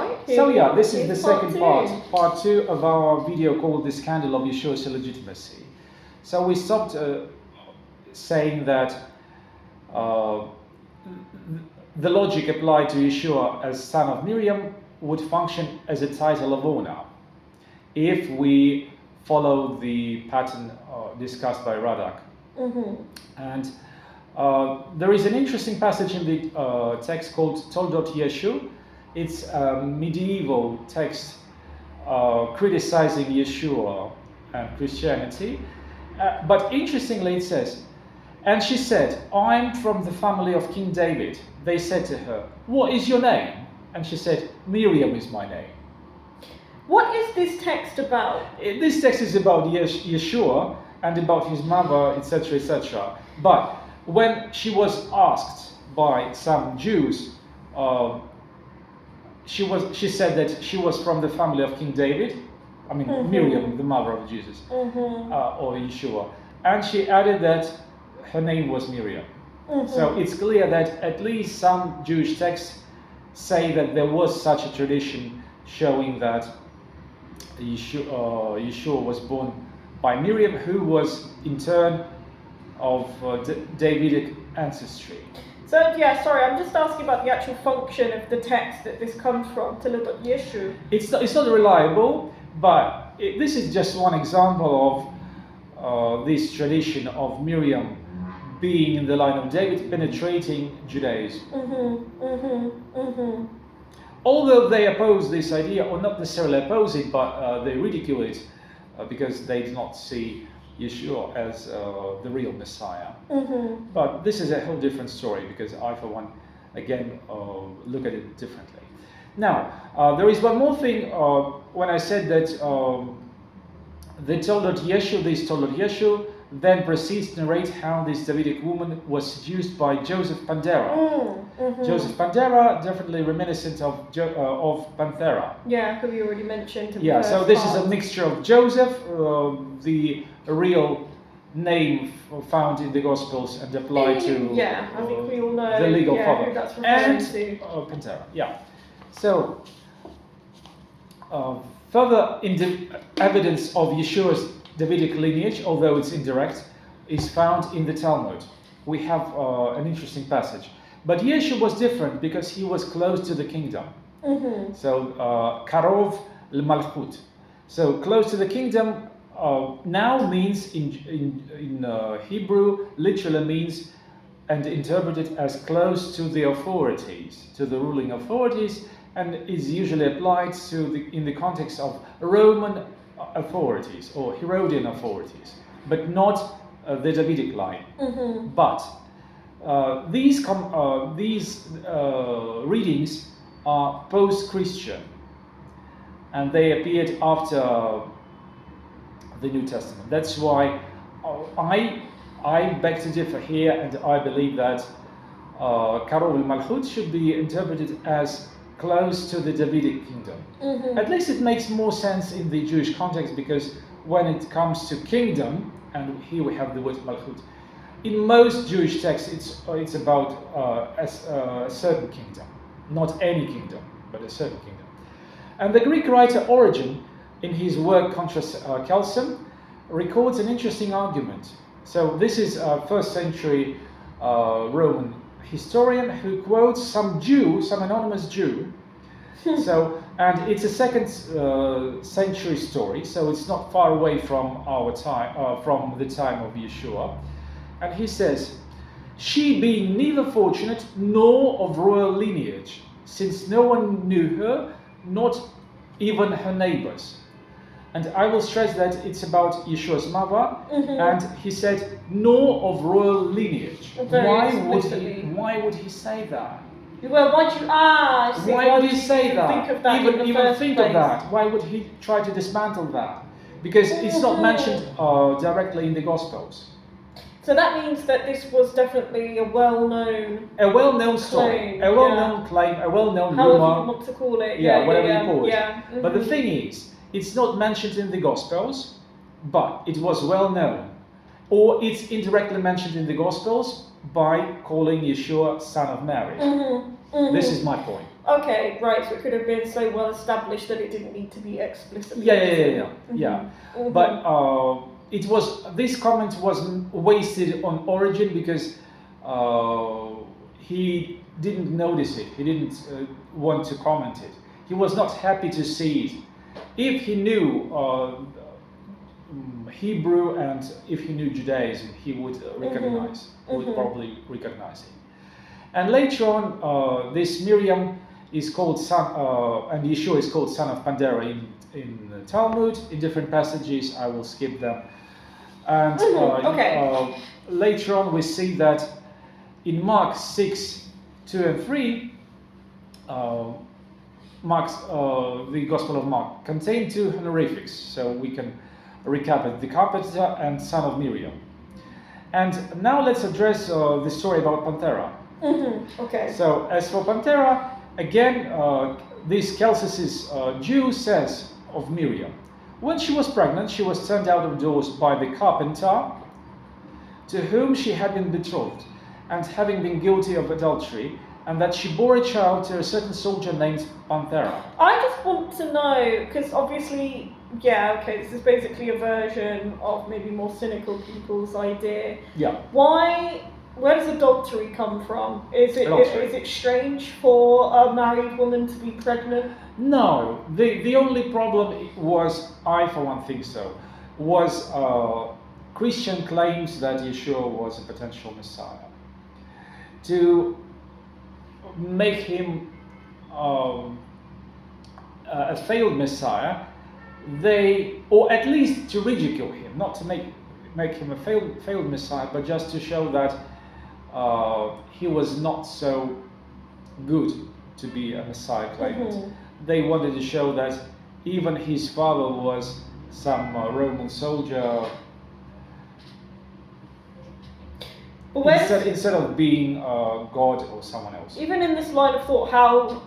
right? So yeah, this is the Here's second part 2 of our video called The Scandal of Yeshua's Illegitimacy. So we stopped saying that the logic applied to Yeshua as son of Miriam would function as a title of honor if we follow the pattern discussed by Radak. And there is an interesting passage in the text called Toldot Yeshu. It's a medieval text criticizing Yeshua and Christianity. But interestingly, it says, "And she said, I'm from the family of King David." They said to her, "What is your name?" And she said, "Miriam is my name." What is this text about? This text is about Yeshua and about his mother, etc., etc. But when she was asked by some Jews, she said that she was from the family of King David. I mean, Miriam, the mother of Jesus, or Yeshua. And she added that her name was Miriam. So it's clear that at least some Jewish texts say that there was such a tradition showing that Yeshua was born by Miriam, who was in turn of Davidic ancestry. So yeah, sorry, I'm just asking about the actual function of the text that this comes from, Toldot Yeshu. It's not reliable, but this is just one example of this tradition of Miriam being in the line of David, penetrating Judaism. Although they oppose this idea, or not necessarily oppose it, but they ridicule it because they do not see Yeshua as the real Messiah. But this is a whole different story, because I, for one, again, look at it differently. Now, there is one more thing. When I said that this Toldot Yeshu then proceeds to narrate how this Davidic woman was seduced by Joseph Pandera. Joseph Pandera, definitely reminiscent of Panthera. Yeah, who you already mentioned. Yeah, so this is a mixture of Joseph, the real name found in the Gospels and applied to I think we all know the legal father, who that's referring to. Panthera. Yeah. So further evidence of Yeshua's Davidic lineage, although it's indirect, is found in the Talmud. We have an interesting passage. But Yeshua was different because he was close to the kingdom. So, Karov l-Malchut. So, close to the kingdom now means in Hebrew, literally means and interpreted as close to the authorities, to the ruling authorities, and is usually applied in the context of Roman authorities or Herodian authorities, but not the Davidic line. But these readings are post-Christian, and they appeared after the New Testament. That's why I beg to differ here, and I believe that Karov al-Malchut should be interpreted as close to the Davidic kingdom. At least it makes more sense in the Jewish context, because when it comes to kingdom, and here we have the word Malchut, in most Jewish texts it's about a certain kingdom, not any kingdom, but a certain kingdom. And the Greek writer Origen, in his work Contra Chalcedon, records an interesting argument. So this is a first century Roman historian who quotes some anonymous Jew. And it's a second century story, so it's not far away from our time, from the time of Yeshua. And he says, "She being neither fortunate nor of royal lineage, since no one knew her, not even her neighbors." And I will stress that it's about Yeshua's mother, and he said, "nor of royal lineage." Why would he say that? Well, why would he say that? Think of that Even think of that. Why would he try to dismantle that? Because it's not mentioned directly in the Gospels. So that means that this was definitely a well-known story, a well-known claim, a well-known rumor. However you want to call it. Whatever you call it. Yeah. But the thing is, it's not mentioned in the Gospels, but it was well known. Or it's indirectly mentioned in the Gospels by calling Yeshua son of Mary. This is my point. Okay, right. So it could have been so well established that it didn't need to be explicitly. Yeah. But this comment wasn't wasted on Origin because he didn't notice it. He didn't want to comment it. He was not happy to see it. If he knew Hebrew and if he knew Judaism, he would recognize. Would probably recognize it. And later on, this Miriam is called son, and Yeshua is called son of Pandera in the Talmud. In different passages, I will skip them. And later on, we see that in Mark 6:2 and 3, the Gospel of Mark contained two honorifics, so we can recap it: the carpenter and son of Miriam. And now let's address the story about Panthera. Okay. So as for Panthera, again, this Celsus's Jew says of Miriam, when she was pregnant, she was turned out of doors by the carpenter to whom she had been betrothed, and having been guilty of adultery, and that she bore a child to a certain soldier named Panthera. I just want to know, because obviously, this is basically a version of maybe more cynical people's idea. Yeah. Where does adultery come from? Is it strange for a married woman to be pregnant? No. The only problem was, I for one think so, was Christian claims that Yeshua was a potential Messiah. To make him a failed Messiah, or at least to ridicule him, not to make him a failed Messiah, but just to show that he was not so good to be a Messiah claimant. They wanted to show that even his father was some Roman soldier. Instead of being God or someone else. Even in this line of thought, how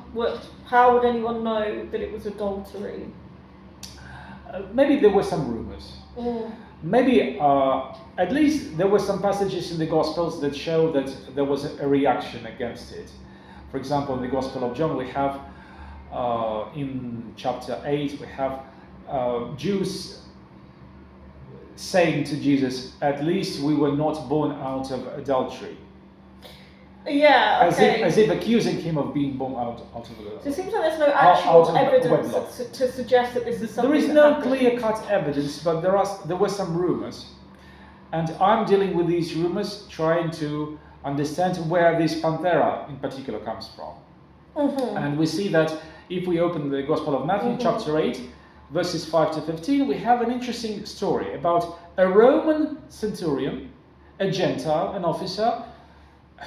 would anyone know that it was adultery? Maybe there were some rumors. Maybe at least there were some passages in the Gospels that show that there was a reaction against it. For example, in the Gospel of John, we have in chapter 8, we have Jews saying to Jesus, "At least we were not born out of adultery." Yeah, okay. As if accusing him of being born out of adultery. So it seems like there's no actual evidence to suggest that this is something. There is no clear-cut evidence, but there were some rumors, and I'm dealing with these rumors, trying to understand where this Panthera in particular comes from. And we see that if we open the Gospel of Matthew, chapter 8, verses 5 to 15, we have an interesting story about a Roman centurion, a Gentile, an officer,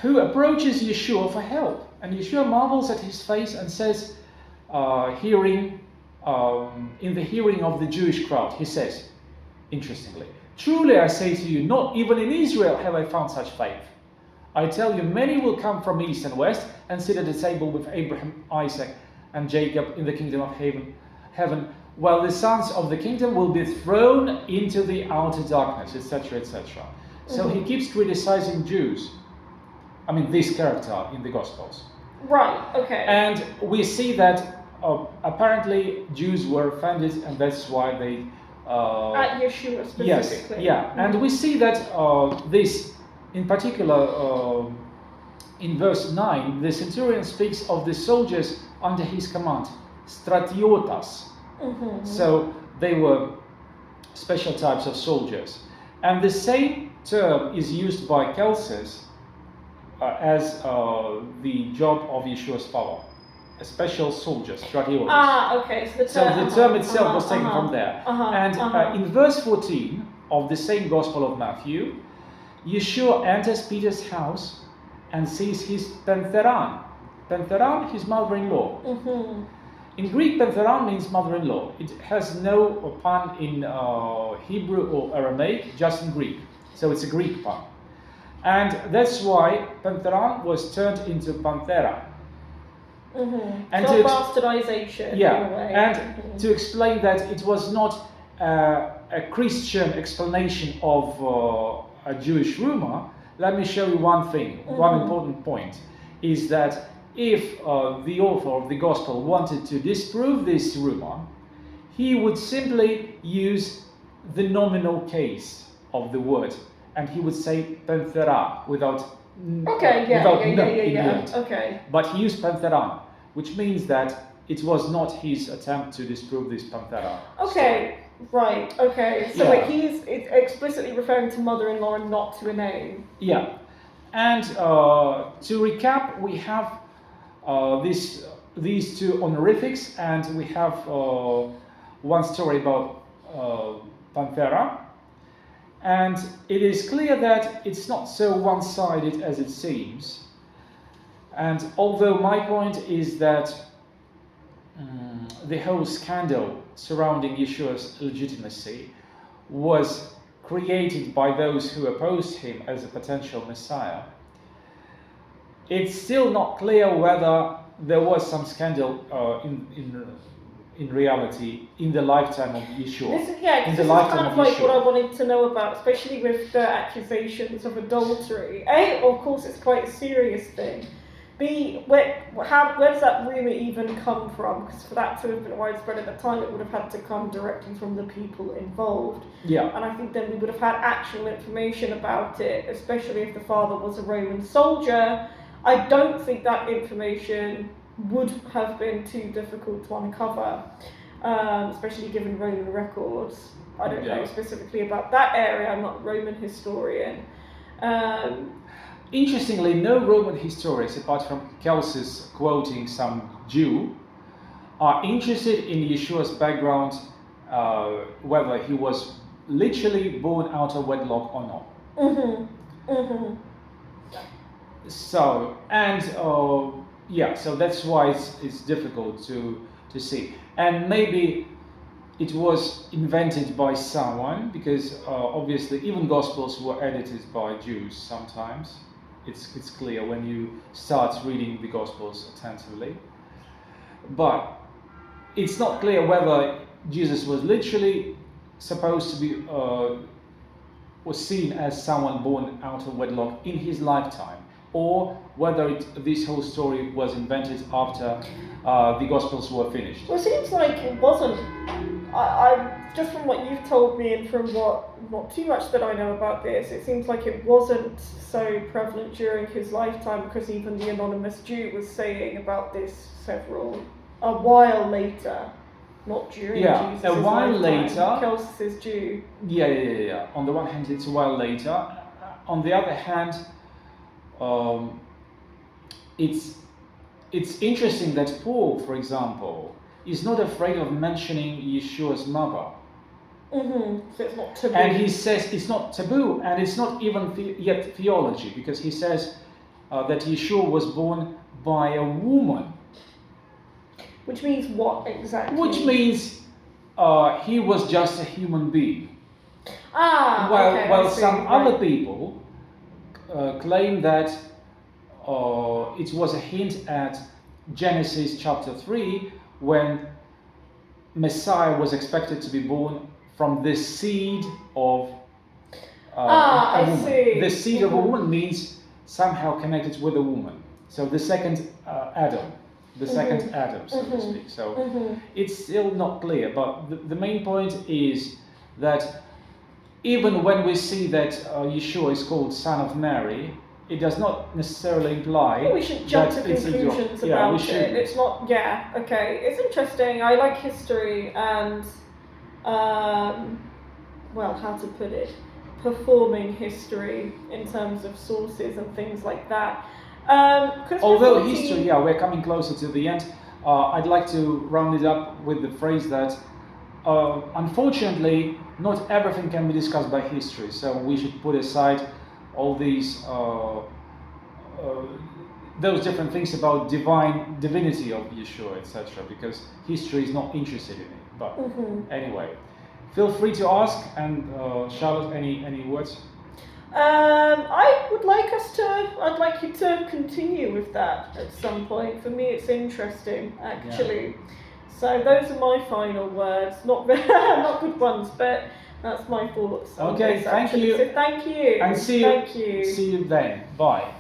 who approaches Yeshua for help. And Yeshua marvels at his face and says, in the hearing of the Jewish crowd, he says, interestingly, "Truly I say to you, not even in Israel have I found such faith. I tell you, many will come from east and west and sit at the table with Abraham, Isaac, and Jacob in the kingdom of heaven, while the sons of the kingdom will be thrown into the outer darkness," etc., etc. So he keeps criticizing Jews. I mean, this character in the Gospels. Right, okay. And we see that apparently Jews were offended, and that's why they... at Yeshua specifically. Yes, yeah. And we see that this, in particular, in verse 9, the centurion speaks of the soldiers under his command, stratiotas. So they were special types of soldiers. And the same term is used by Celsus as the job of Yeshua's father, a special soldier, stratiotas. Okay. So the term itself was taken from there. In verse 14 of the same Gospel of Matthew, Yeshua enters Peter's house and sees his Pantheran. Pantheran, his mother-in-law. In Greek, Pantheran means mother-in-law. It has no pun in Hebrew or Aramaic, just in Greek. So it's a Greek pun. And that's why Pantheran was turned into Panthera. And so bastardization. Yeah, in a way. and to explain that it was not a Christian explanation of a Jewish rumor, let me show you one thing. One important point is that if the author of the Gospel wanted to disprove this rumor, he would simply use the nominal case of the word, and he would say panthera without Okay, yeah, without yeah, no yeah, in the yeah, end. okay. But he used pantheran, which means that it was not his attempt to disprove this panthera. Okay, right, okay. So Yeah. wait, he's explicitly referring to mother-in-law and not to a name. Yeah, and to recap, we have these two honorifics, and we have one story about Panthera. And it is clear that it's not so one-sided as it seems. And although my point is that the whole scandal surrounding Yeshua's legitimacy was created by those who opposed him as a potential Messiah, it's still not clear whether there was some scandal in reality in the lifetime of Yeshua. This is kind of like what I wanted to know about, especially with the accusations of adultery. A, of course, it's quite a serious thing. B, where does that rumour even come from? Because for that to have been widespread at the time, it would have had to come directly from the people involved. Yeah. And I think then we would have had actual information about it, especially if the father was a Roman soldier. I don't think that information would have been too difficult to uncover, especially given Roman records. I don't know specifically about that area, I'm not a Roman historian. Interestingly, no Roman historians, apart from Kelsey's quoting some Jew, are interested in Yeshua's background, whether he was literally born out of wedlock or not. So, and so that's why it's difficult to see. And maybe it was invented by someone, because obviously even Gospels were edited by Jews sometimes. It's clear when you start reading the Gospels attentively. But it's not clear whether Jesus was literally supposed to be, was seen as someone born out of wedlock in his lifetime, or whether this whole story was invented after the Gospels were finished. Well, it seems like it wasn't. I just from what you've told me and from what, not too much that I know about this, it seems like it wasn't so prevalent during his lifetime, because even the anonymous Jew was saying about this a while later, not during Jesus' a while lifetime. later. Kelsus Jew. Yeah. On the one hand, it's a while later. On the other hand, it's interesting that Paul, for example, is not afraid of mentioning Yeshua's mother. So it's not taboo. And he says it's not taboo, and it's not even yet theology, because he says that Yeshua was born by a woman. Which means what exactly? Which means he was just a human being. While some other people claim that it was a hint at Genesis chapter 3, when Messiah was expected to be born from the seed of a woman. See. The seed of a woman means somehow connected with a woman. So the second Adam. The second Adam, so to speak. So it's still not clear, but the main point is that even when we see that Yeshua is called Son of Mary, it does not necessarily imply we should jump to that it's conclusions yeah, about it. It's not, it's interesting. I like history and, how to put it, performing history in terms of sources and things like that. Although history, we're coming closer to the end, I'd like to round it up with the phrase that unfortunately not everything can be discussed by history, so we should put aside all these those different things about divinity of Yeshua, etc., because history is not interested in it. But anyway, feel free to ask. And Charlotte, any words? I'd like you to continue with that at some point. For me, it's interesting, actually. Yeah. So those are my final words. Not good ones, but that's my thoughts. Okay, thank you. So thank you. And see you then. Bye.